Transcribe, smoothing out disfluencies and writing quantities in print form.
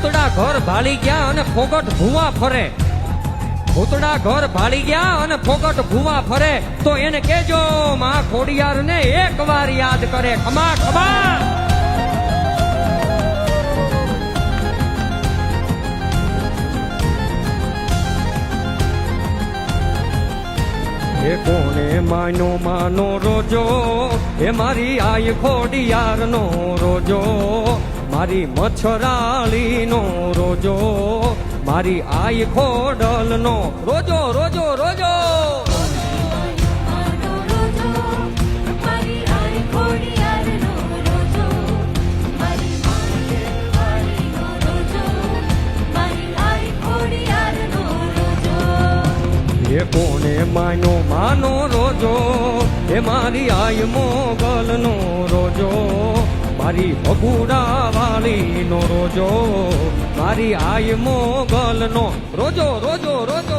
ભૂતડા ઘર ભાળી ગયા અને ફોગટ ભૂવા ફરે. ભૂતડા ઘર ભાળી ગયા અને ફોગટ ભૂવા ફરે તો એને કેજો માં ખોડિયાર ને એક વાર યાદ કરે. ખમા ખમા. એ કોને માનો માનો રોજો એ મારી આય ખોડિયાર નો રોજો, મારી મચ્છરાળી નો રોજો, મારી આય ખોડલ નો રોજો રોજો રોજો. એ કોને માનો માનો રોજો એ મારી આય મોગલ નો રોજો, મારી ભગુડા વાળી નો રોજો, મારી આય મોગલ નો રોજો રોજો રોજો.